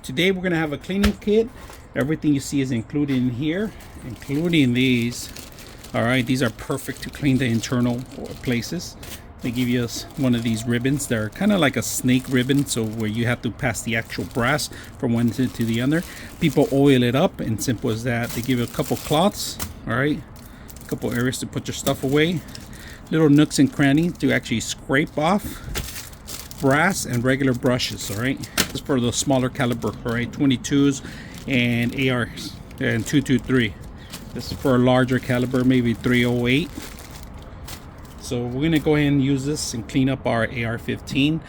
Today we're gonna have a cleaning kit. Everything you see is included in here, including these. All right, these are perfect to clean the internal places. They give you one of these ribbons. They're kind of like a snake ribbon, so where you have to pass the actual brass from one to the other. People oil it up, and simple as that. They give you a couple cloths, all right, a couple areas to put your stuff away, little nooks and crannies to actually scrape off brass, and regular brushes. All right, this is for the smaller caliber, all right, 22s and ARs and 223. This is for a larger caliber, maybe 308. So we're gonna go ahead and use this and clean up our AR-15.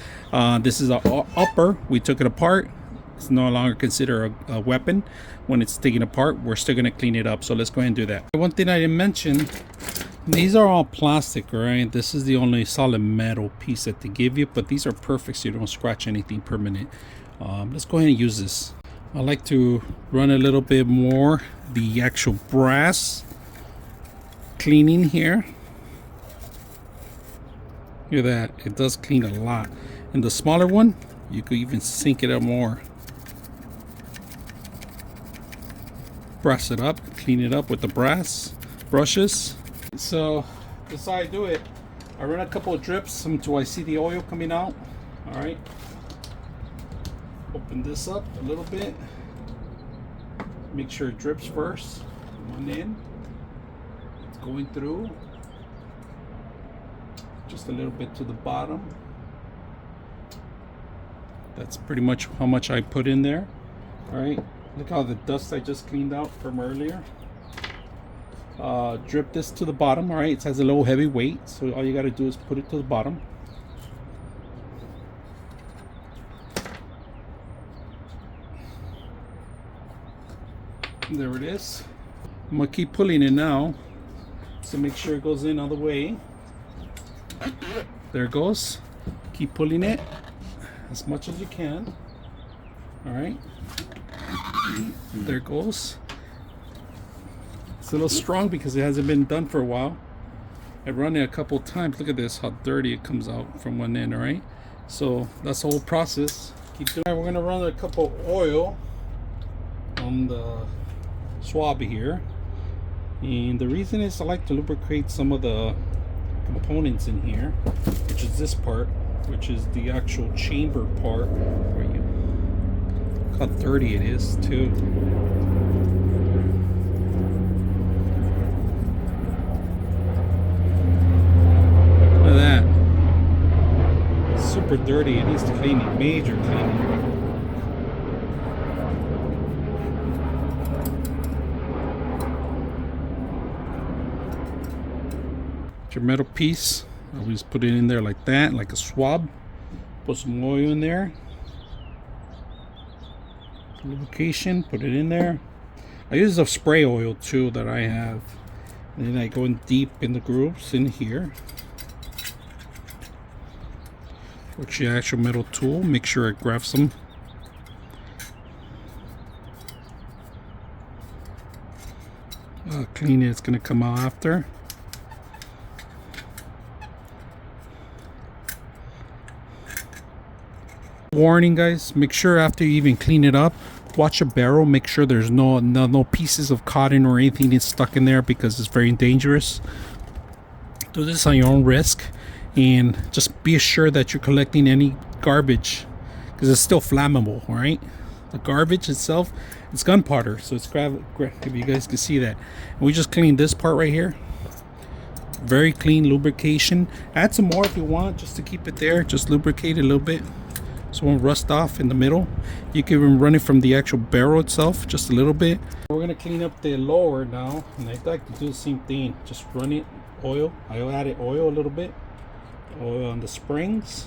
This is our upper. We took it apart. It's no longer considered a weapon. When it's taken apart, we're still gonna clean it up. So let's go ahead and do that. One thing I didn't mention, these are all plastic, right? This is the only solid metal piece that they give you, but these are perfect so you don't scratch anything permanent. Let's go ahead and use this. I like to run a little bit more the actual brass cleaning here. Look at that, it does clean a lot. And the smaller one, you could even sink it up more. Brush it up, clean it up with the brass brushes. So that's how I do it. I run a couple of drips until I see the oil coming out. All right, open this up a little bit, make sure it drips first. One end, it's going through just a little bit to the bottom. That's pretty much how much I put in there. All right, look how the dust I just cleaned out from earlier. Drip this to the bottom. All right, it has a little heavy weight, so all you got to do is put it to the bottom. There it is. I'm gonna keep pulling it now to make sure it goes in all the way. There it goes. Keep pulling it as much as you can. All right, there it goes. It's a little strong because it hasn't been done for a while. I've run it a couple of times. Look at this, how dirty it comes out from one end. All right, so that's the whole process. Keep doing. We're gonna run a couple of oil on the swab here, and the reason is I like to lubricate some of the components in here, which is this part, which is the actual chamber part. Where you look how dirty it is too. Look at that, super dirty. It needs to cleaning, major cleaning. Your metal piece, always put it in there like that, like a swab. Put some oil in there, lubrication, put it in there. I use a spray oil too that I have, and then I go in deep in the grooves in here with your actual metal tool. Make sure it grabs them. Clean it, it's gonna come out after. Warning guys, make sure after you even clean it up, watch a barrel, make sure there's no pieces of cotton or anything that's stuck in there, because it's very dangerous. Do this on your own risk, and just be assured that you're collecting any garbage, because it's still flammable. All right, the garbage itself, it's gunpowder, so it's if you guys can see that. And we just cleaned this part right here. Very clean lubrication. Add some more if you want, just to keep it there. Just lubricate it a little bit so it won't rust off in the middle. You can even run it from the actual barrel itself just a little bit. We're gonna clean up the lower now, and I'd like to do the same thing. Just run it oil. I added oil a little bit, oil on the springs,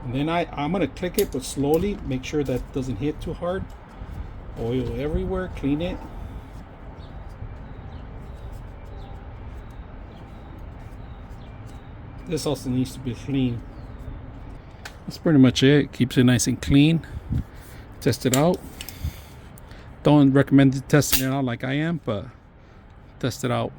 and then I'm gonna click it, but slowly. Make sure that doesn't hit too hard. Oil everywhere. Clean it. This also needs to be clean. That's pretty much it. Keeps it nice and clean. Test it out. Don't recommend testing it out like I am, but test it out.